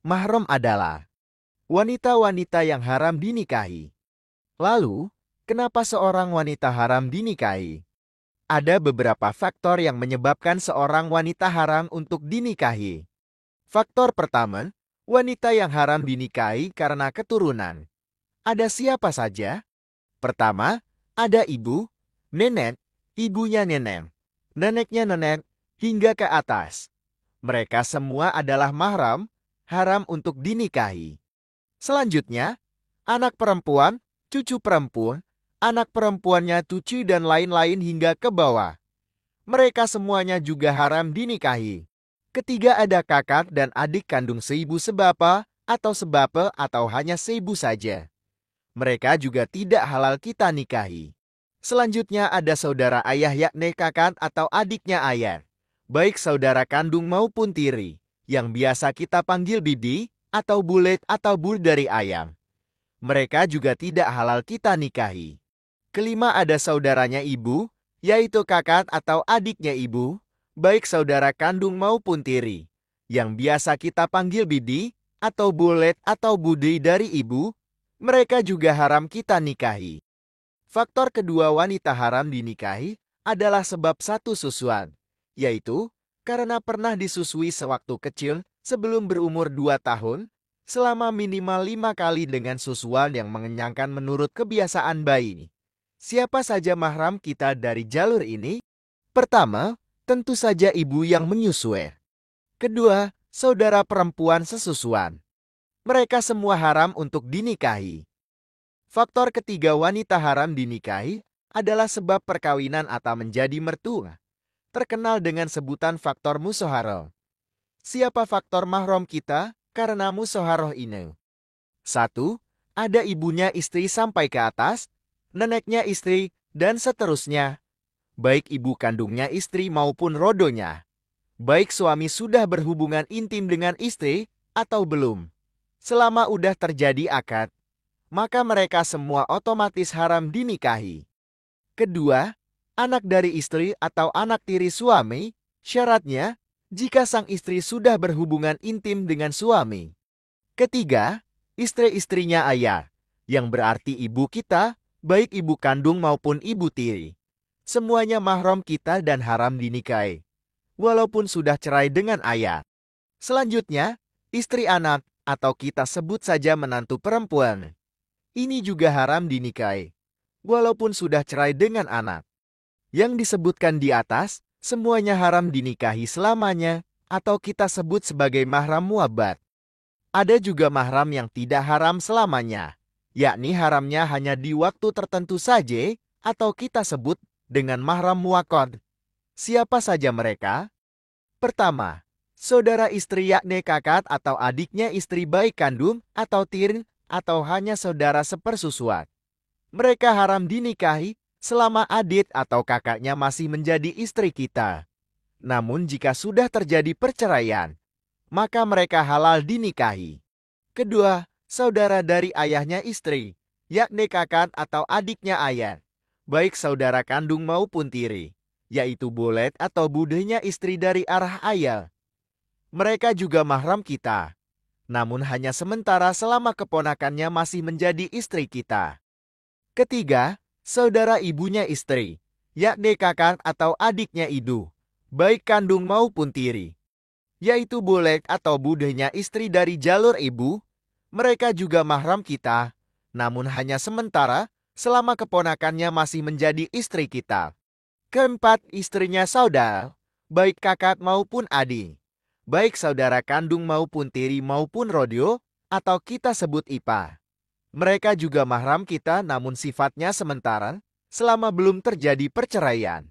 Mahram adalah wanita-wanita yang haram dinikahi. Lalu, kenapa seorang wanita haram dinikahi? Ada beberapa faktor yang menyebabkan seorang wanita haram untuk dinikahi. Faktor pertama, wanita yang haram dinikahi karena keturunan. Ada siapa saja? Pertama, ada ibu, nenek, ibunya nenek, neneknya nenek, hingga ke atas. Mereka semua adalah mahram, haram untuk dinikahi. Selanjutnya, anak perempuan, cucu perempuan, anak perempuannya cucu dan lain-lain hingga ke bawah. Mereka semuanya juga haram dinikahi. Ketiga ada kakak dan adik kandung seibu sebapa atau sebape atau hanya seibu saja. Mereka juga tidak halal kita nikahi. Selanjutnya ada saudara ayah yakni kakak atau adiknya ayah. Baik saudara kandung maupun tiri, yang biasa kita panggil bibi, atau bulet atau bul dari ayam. Mereka juga tidak halal kita nikahi. Kelima ada saudaranya ibu, yaitu kakak atau adiknya ibu, baik saudara kandung maupun tiri, yang biasa kita panggil bibi, atau bulet atau budi dari ibu, mereka juga haram kita nikahi. Faktor kedua wanita haram dinikahi adalah sebab satu susuan, yaitu karena pernah disusui sewaktu kecil sebelum berumur 2 tahun, selama minimal 5 kali dengan susuan yang mengenyangkan menurut kebiasaan bayi. Siapa saja mahram kita dari jalur ini? Pertama, tentu saja ibu yang menyusui. Kedua, saudara perempuan sesusuan. Mereka semua haram untuk dinikahi. Faktor ketiga wanita haram dinikahi adalah sebab perkawinan atau menjadi mertua, terkenal dengan sebutan faktor musoharoh. Siapa faktor mahram kita karena musoharoh ini? 1. Ada ibunya istri sampai ke atas, neneknya istri, dan seterusnya. Baik ibu kandungnya istri maupun rodonya. Baik suami sudah berhubungan intim dengan istri atau belum. Selama udah terjadi akad, maka mereka semua otomatis haram dinikahi. Kedua, anak dari istri atau anak tiri suami, syaratnya jika sang istri sudah berhubungan intim dengan suami. Ketiga, istri-istrinya ayah, yang berarti ibu kita, baik ibu kandung maupun ibu tiri. Semuanya mahram kita dan haram dinikahi, walaupun sudah cerai dengan ayah. Selanjutnya, istri anak, atau kita sebut saja menantu perempuan. Ini juga haram dinikahi, walaupun sudah cerai dengan anak. Yang disebutkan di atas, semuanya haram dinikahi selamanya, atau kita sebut sebagai mahram muabbat. Ada juga mahram yang tidak haram selamanya, yakni haramnya hanya di waktu tertentu saja, atau kita sebut dengan mahram muakkad. Siapa saja mereka? Pertama, saudara istri yakni kakak atau adiknya istri baik kandung atau tirin atau hanya saudara sepersusuan. Mereka haram dinikahi selama adik atau kakaknya masih menjadi istri kita. Namun jika sudah terjadi perceraian, maka mereka halal dinikahi. Kedua, saudara dari ayahnya istri, yakni kakak atau adiknya ayah, baik saudara kandung maupun tiri, yaitu bulet atau budenya istri dari arah ayah. Mereka juga mahram kita, namun hanya sementara selama keponakannya masih menjadi istri kita. Ketiga, saudara ibunya istri, yakni kakak atau adiknya idu, baik kandung maupun tiri, yaitu bulet atau budenya istri dari jalur ibu, mereka juga mahram kita, namun hanya sementara selama keponakannya masih menjadi istri kita. Keempat, istrinya saudara, baik kakak maupun adik, baik saudara kandung maupun tiri maupun rodio, atau kita sebut ipa. Mereka juga mahram kita namun sifatnya sementara, selama belum terjadi perceraian.